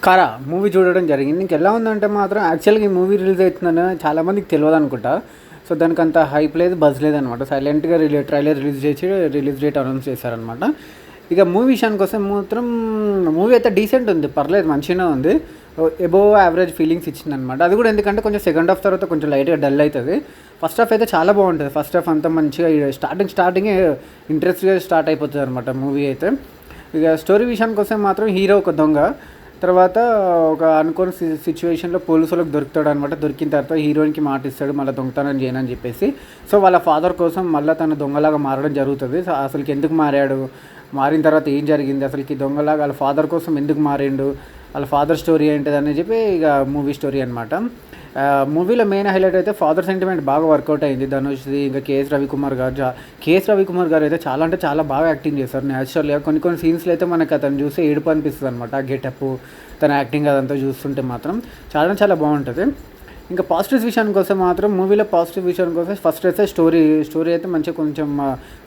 కారా మూవీ చూడడం జరిగింది. ఇంకెలా ఉందంటే మాత్రం యాక్చువల్‌గా ఈ మూవీ రిలీజ్ అవుతుందని చాలామందికి తెలవదనుకుంటా. సో, దానికంత హైప్ లేదు, బజ్ లేదనమాట. సైలెంట్‌గా ట్రైలర్ రిలీజ్ చేసి రిలీజ్ డేట్ అనౌన్స్ చేశారనమాట. ఇక మూవీ విషయానికొస్తే మాత్రం మూవీ అయితే డీసెంట్ ఉంది. పర్లేదు మంచిగానే ఉంది. అబోవ్ యావరేజ్ ఫీలింగ్స్ ఇచ్చిందనమాట. అది కూడా ఎందుకంటే కొంచెం సెకండ్ హాఫ్ తర్వాత కొంచెం లైట్‌గా డల్ అయితది. ఫస్ట్ హాఫ్ అయితే చాలా బాగుంటది. ఫస్ట్ హాఫ్ అంతా మంచిగా స్టార్టింగే ఇంట్రెస్ట్‌గా స్టార్ట్ అయిపోతదనమాట మూవీ అయితే. ఇక స్టోరీ విషయానికొస్తే మాత్రం హీరో ఒక దొంగ. తర్వాత ఒక అనుకోని సిచ్యువేషన్‌లో పోలీసోళ్ళకి దొరుకుతాడనమాట. దొరికిన తర్వాత హీరోయిన్‌కి మాట ఇస్తాడు మళ్ళీ దొంగతనం చేయనని చెప్పేసి. సో, వాళ్ళ ఫాదర్ కోసం మళ్ళీ తను దొంగలాగా మారడం జరుగుతది. సో, అసలుకి ఎందుకు మారాడు? మారిన తర్వాత ఏం జరిగింది? అసలుకి దొంగలాగా వాళ్ళ ఫాదర్ కోసం ఎందుకు మారిండు? వాళ్ళ ఫాదర్ స్టోరీ ఏంటిదని చెప్పి ఇక మూవీ స్టోరీ అనమాట. మూవీలో మెయిన్ హైలైట్ అయితే ఫాదర్ సెంటిమెంట్ బాగా వర్కౌట్ అయింది ధనుష్‌ది. ఇంకా కేఎస్ రవికుమార్ గారు కేఎస్ రవికుమార్ గారు అయితే చాలా అంటే చాలా బాగా యాక్టింగ్ చేశారు. న్యాచురల్‌గా కొన్ని సీన్స్‌లో అయితే మనకు అతను చూస్తే ఏడుపు అనిపిస్తుంది అనమాట. ఆ గెటప్పు, తన యాక్టింగ్ అదంతా చూస్తుంటే మాత్రం చాలా చాలా బాగుంటుంది. ఇంకా పాజిటివ్స్ విషయానికి వస్తే మాత్రం మూవీలో పాజిటివ్ విషయానికి వస్తే ఫస్ట్ అయితే స్టోరీ అయితే మంచిగా కొంచెం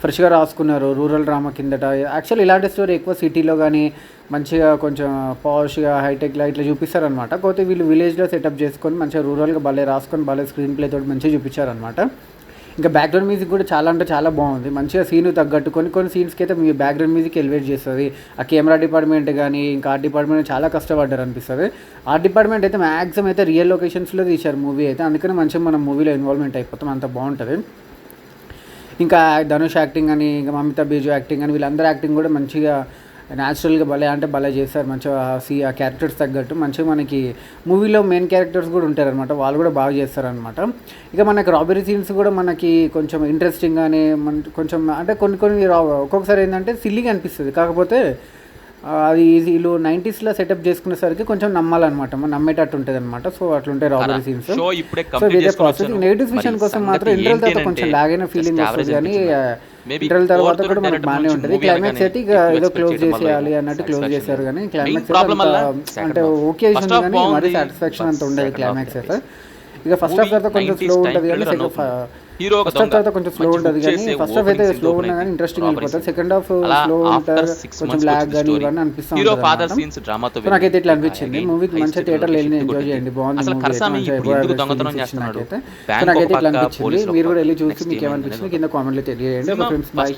ఫ్రెష్గా రాసుకున్నారు. రూరల్ డ్రామా కిందట. యాక్చువల్లీ ఇలాంటి స్టోరీ ఎక్కువ సిటీలో కానీ మంచిగా కొంచెం పాష్గా హైటెక్లా ఇట్లా చూపిస్తారనమాట. కాకపోతే వీళ్ళు విలేజ్లో సెటప్ చేసుకొని మంచిగా రూరల్గా భలే రాసుకొని భలే స్క్రీన్ ప్లే తోటి మంచిగా చూపించారనమాట. ఇంకా బ్యాక్గ్రౌండ్ మ్యూజిక్ కూడా చాలా అంటే చాలా బాగుంది. మంచిగా సీన్ తగ్గట్టు కొన్ని సీన్స్కి అయితే మీ బ్యాక్గ్రౌండ్ మ్యూజిక్ ఎలివేట్ చేస్తుంది. ఆ కెమెరా డిపార్ట్మెంట్ కానీ ఇంకా ఆర్ట్ డిపార్ట్మెంట్ చాలా కష్టపడ్డారు అనిపిస్తుంది. ఆర్ట్ డిపార్ట్మెంట్ అయితే మ్యాక్సిమం అయితే రియల్ లొకేషన్స్లో తీశారు మూవీ అయితే. అందుకని మంచిగా మనం మూవీలో ఇన్వాల్వ్మెంట్ అయిపోతాం. అంత బాగుంటుంది. ఇంకా ధనుష్ యాక్టింగ్ అని ఇంకా మమితా బేజు యాక్టింగ్ అని వీళ్ళందరూ యాక్టింగ్ కూడా మంచిగా న్యాచురల్గా భలే అంటే భలే చేస్తారు. మంచిగా ఆ క్యారెక్టర్స్ తగ్గట్టు మంచిగా మనకి మూవీలో మెయిన్ క్యారెక్టర్స్ కూడా ఉంటారనమాట. వాళ్ళు కూడా బాగా చేస్తారనమాట. ఇక మనకి రాబరీ సీన్స్ కూడా మనకి కొంచెం ఇంట్రెస్టింగ్గానే కొంచెం అంటే కొన్ని ఒక్కొక్కసారి ఏంటంటే సిల్లీగా అనిపిస్తుంది. కాకపోతే అది వీళ్ళు 90స్లో సెటప్ చేసుకునేసరికి కొంచెం నమ్మాలన్నమాట. నమ్మేటట్టు ఉంటుంది అనమాట. సో, అట్లుంటాయి రాబరీ సీన్స్. సో, ఇదే పాజిటివ్. నెగిటివ్స్ విషయం కోసం మాత్రం ఇంటర్వెల్ తర్వాత కొంచెం లాగ్ అయిన ఫీలింగ్ వస్తుంది. కానీ ఇంటర్వెల్ తర్వాత కూడా మనకు బాగానే ఉంటుంది. క్లైమాక్స్ అయితే ఇక ఏదో క్లోజ్ చేసేయాలి అన్నట్టు క్లోజ్ చేశారు. కానీ క్లైమాక్స్ అంటే ఓకే ఉంది కానీ మరీ సాటిస్ఫాక్షన్ అంత ఉండేది క్లైమాక్స్ అయితే. ఇక ఫస్ట్ హాఫ్ తర్వాత కొంచెం స్లో ఉంటుంది కానీ ఫస్ట్ హాఫ్ తర్వాత కొంచెం స్లో ఉంటుంది కానీ ఫస్ట్ హాఫ్ అయితే స్లో ఉన్నా కానీ ఇంట్రెస్టింగ్ వెళ్ళిపోతుంది. సెకండ్ హాఫ్ స్లో ఉంటుంది, కొంచెం లాగ్ కానీ ఇవన్నీ అనిపిస్తుంది. నాకైతే ఇట్లా అనిపించింది. మూవీ మంచిగా థియేటర్లో వెళ్ళి ఎంజాయ్ చేయండి. బాగుంది నాకైతే ఇట్లా అనిపించింది. మీరు కూడా వెళ్ళి చూసి మీకు ఏమనిపించింది కింద కామెంట్లో తెలియజేయండి. Friends bye.